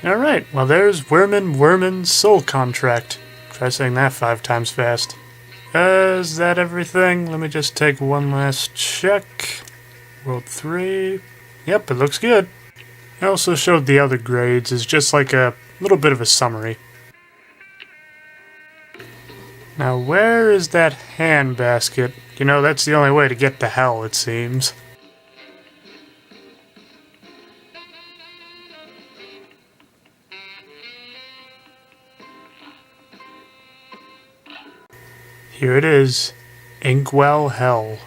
Alright, well there's Worman's Soul Contract. Try saying that 5 times fast. Is that everything? Let me just take one last check. World 3. Yep, it looks good. I also showed the other grades as just like a little bit of a summary. Now where is that handbasket? You know, that's the only way to get to hell, it seems. Here it is. Inkwell Hell.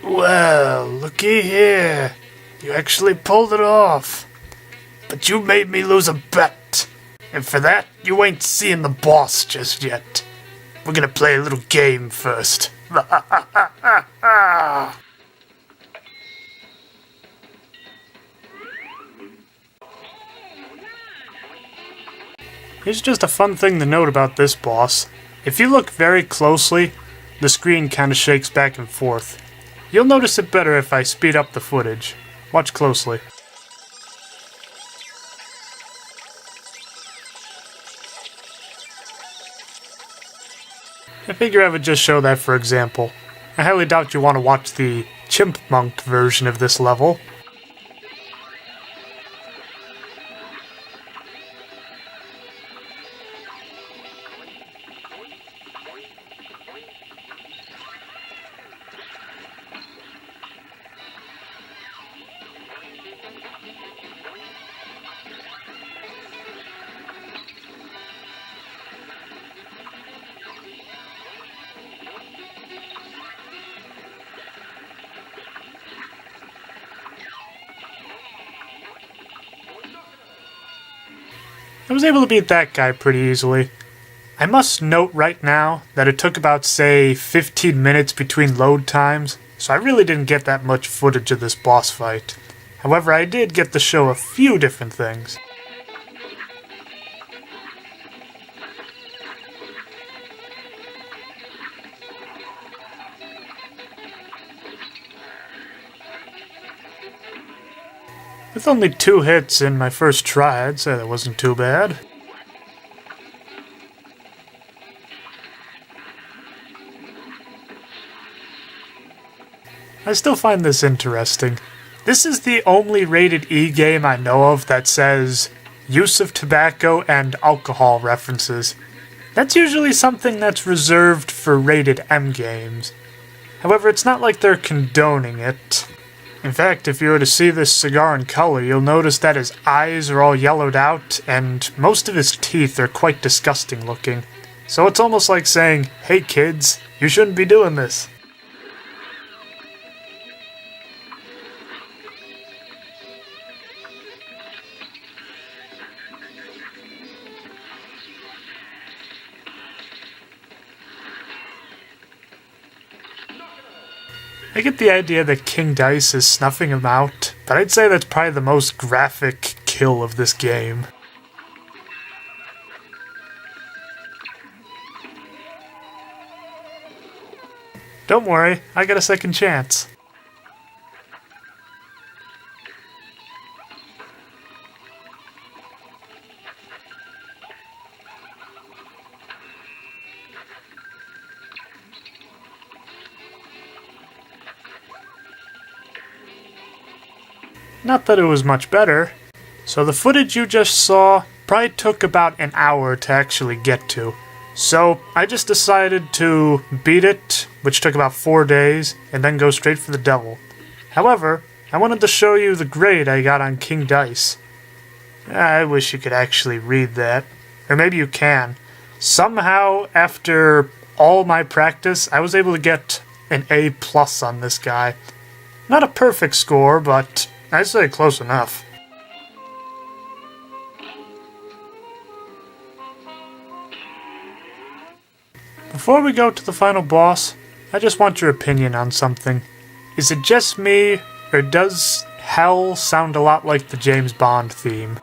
Well, looky here. You actually pulled it off. But you made me lose a bet. And for that, you ain't seeing the boss just yet. We're gonna play a little game first. Here's just a fun thing to note about this boss. If you look very closely, the screen kinda shakes back and forth. You'll notice it better if I speed up the footage. Watch closely. I figure I would just show that for example. I highly doubt you want to watch the chipmunk version of this level. I was able to beat that guy pretty easily. I must note right now that it took about, say, 15 minutes between load times, so I really didn't get that much footage of this boss fight. However, I did get to show a few different things. With only 2 hits in my first try, I'd say that wasn't too bad. I still find this interesting. This is the only rated E game I know of that says use of tobacco and alcohol references. That's usually something that's reserved for rated M games. However, it's not like they're condoning it. In fact, if you were to see this cigar in color, you'll notice that his eyes are all yellowed out, and most of his teeth are quite disgusting looking. So it's almost like saying, hey kids, you shouldn't be doing this. I get the idea that King Dice is snuffing him out, but I'd say that's probably the most graphic kill of this game. Don't worry, I got a second chance. Not that it was much better. So the footage you just saw probably took about an hour to actually get to. So I just decided to beat it, which took about 4 days, and then go straight for the devil. However, I wanted to show you the grade I got on King Dice. I wish you could actually read that. Or maybe you can. Somehow, after all my practice, I was able to get an A+ on this guy. Not a perfect score, but I'd say close enough. Before we go to the final boss, I just want your opinion on something. Is it just me, or does hell sound a lot like the James Bond theme?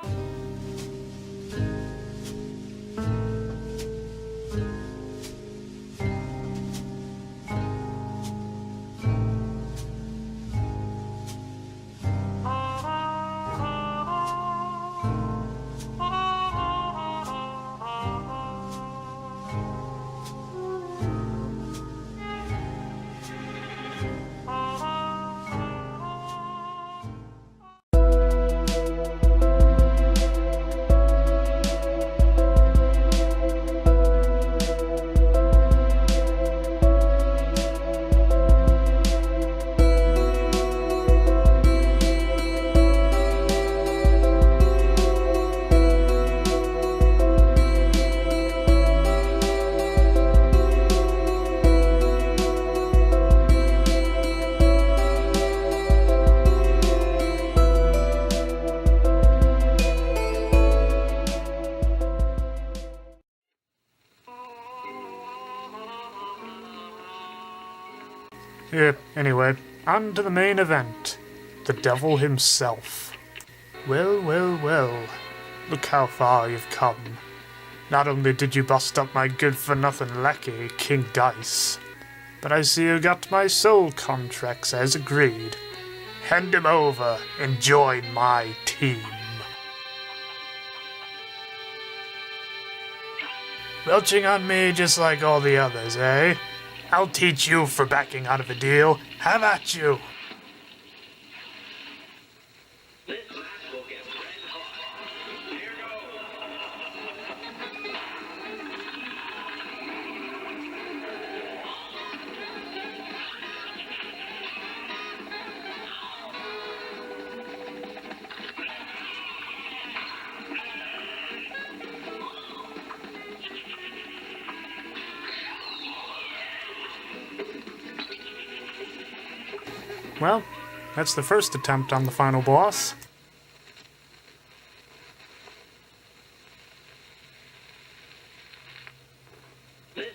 Anyway, on to the main event. The devil himself. Well, well, well. Look how far you've come. Not only did you bust up my good-for-nothing lackey, King Dice, but I see you got my soul contracts as agreed. Hand him over and join my team. Welching on me just like all the others, eh? I'll teach you for backing out of a deal. Have at you! Well, that's the first attempt on the final boss. It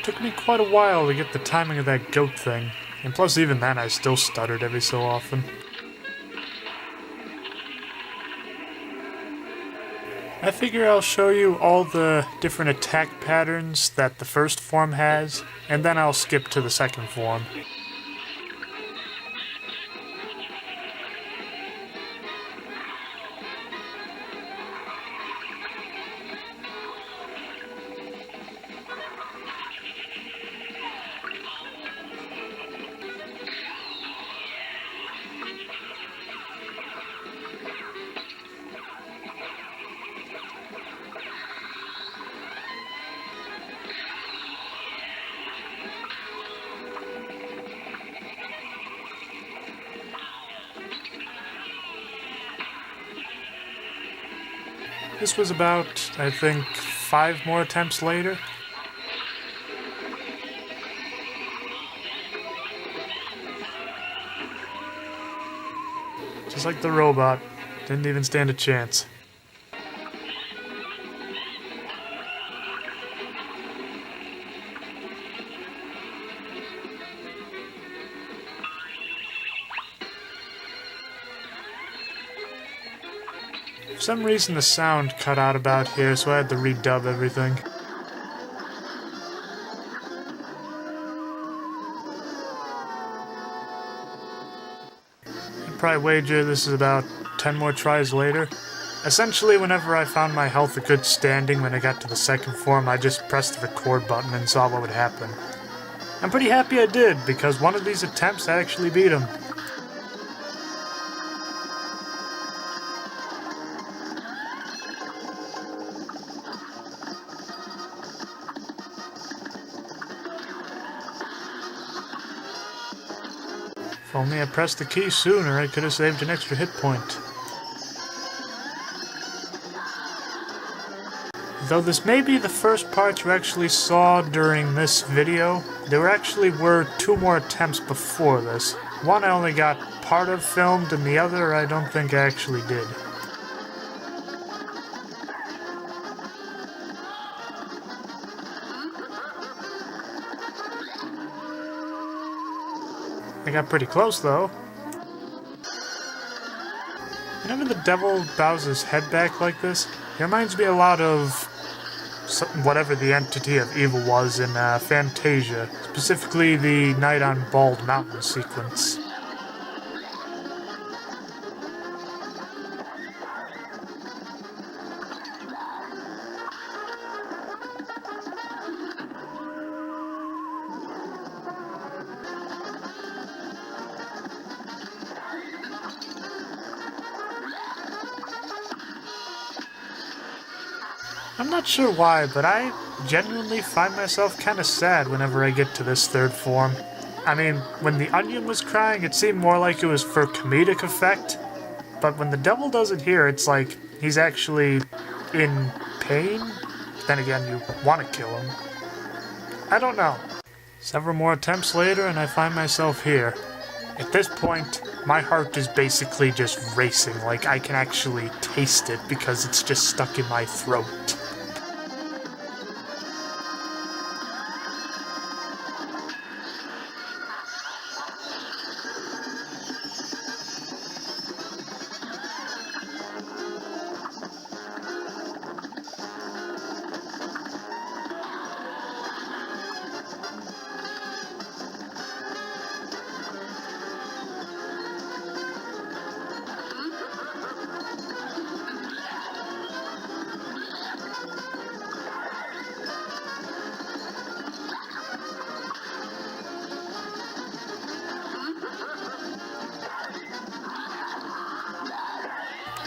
took me quite a while to get the timing of that goat thing, and plus even then I still stuttered every so often. I figure I'll show you all the different attack patterns that the first form has, and then I'll skip to the second form. This was about, I think, 5 more attempts later. Just like the robot, didn't even stand a chance. For some reason the sound cut out about here, so I had to redub everything. I'd probably wager this is about 10 more tries later. Essentially, whenever I found my health a good standing when I got to the second form, I just pressed the record button and saw what would happen. I'm pretty happy I did, because one of these attempts I actually beat him. If only I pressed the key sooner, I could have saved an extra hit point. Though this may be the first part you actually saw during this video, there actually were 2 more attempts before this. One I only got part of filmed, and the other I don't think I actually did. I got pretty close, though. Whenever the devil bows his head back like this, it reminds me a lot of whatever the entity of evil was in Fantasia, specifically the Night on Bald Mountain sequence. I'm not sure why, but I genuinely find myself kind of sad whenever I get to this 3rd form. I mean, when the onion was crying, it seemed more like it was for comedic effect, but when the devil does it here, it's like he's actually in pain. Then again, you want to kill him. I don't know. Several more attempts later, and I find myself here. At this point, my heart is basically just racing, like I can actually taste it because it's just stuck in my throat.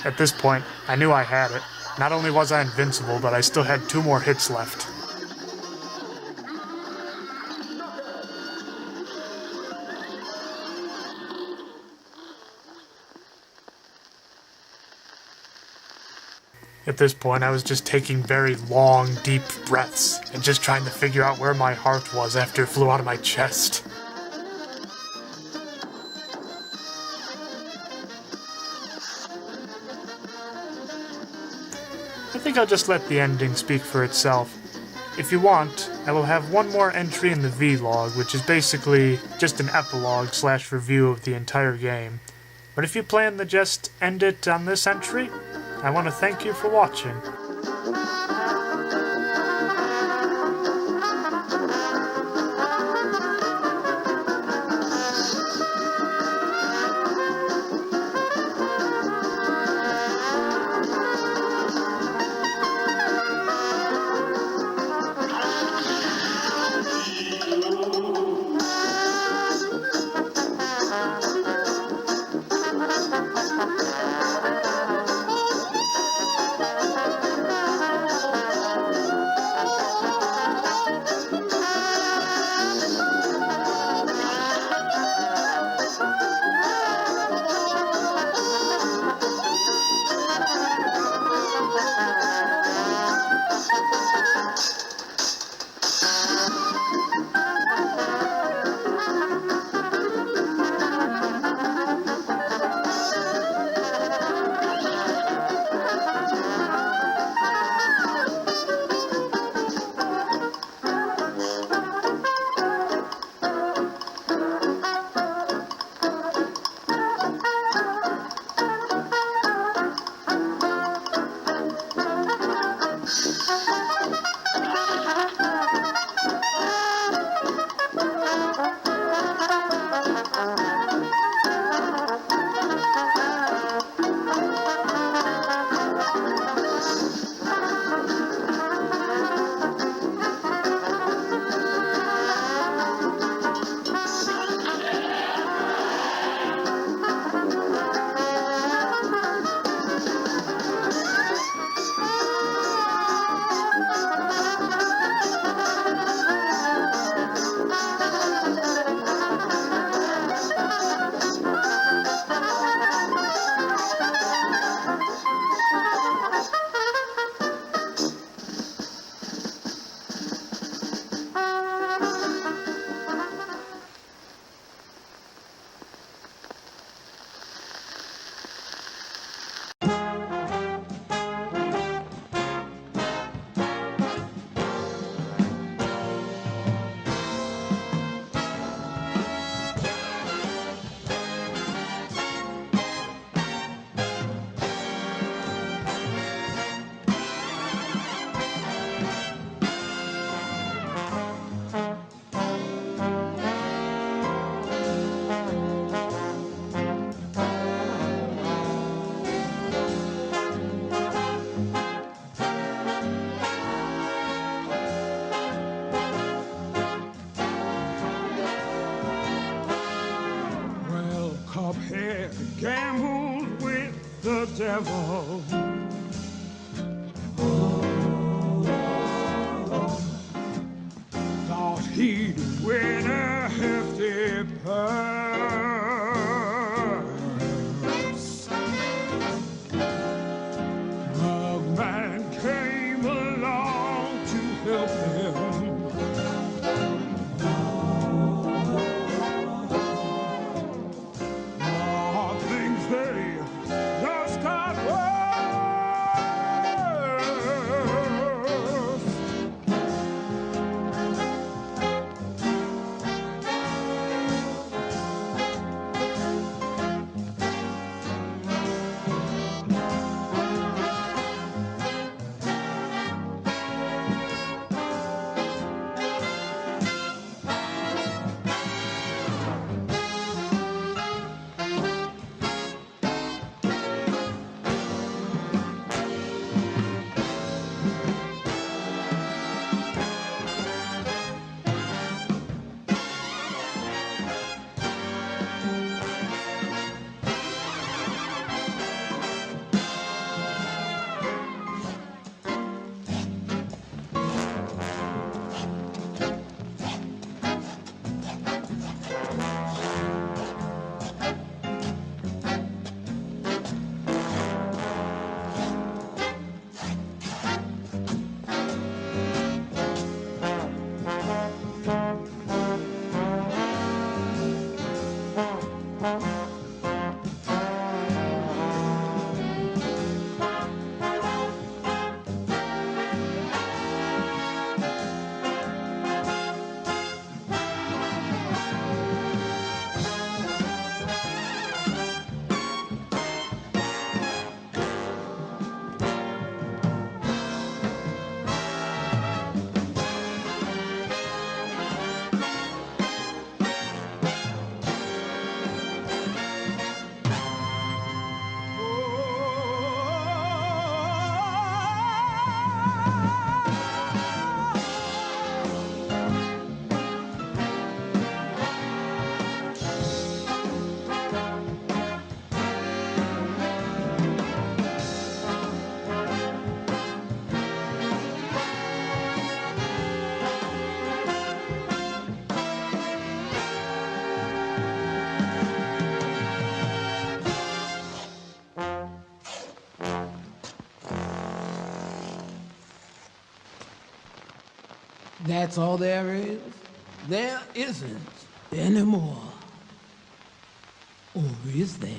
At this point, I knew I had it. Not only was I invincible, but I still had 2 more hits left. At this point, I was just taking very long, deep breaths, and just trying to figure out where my heart was after it flew out of my chest. I think I'll just let the ending speak for itself. If you want, I will have one more entry in the vlog, which is basically just an epilogue / review of the entire game. But if you plan to just end it on this entry, I want to thank you for watching. said he gambled with the devil. Thought he'd win a hefty purse. Mugman came along to help him. Things they just got worse. That's all there is? There isn't anymore. Or is there?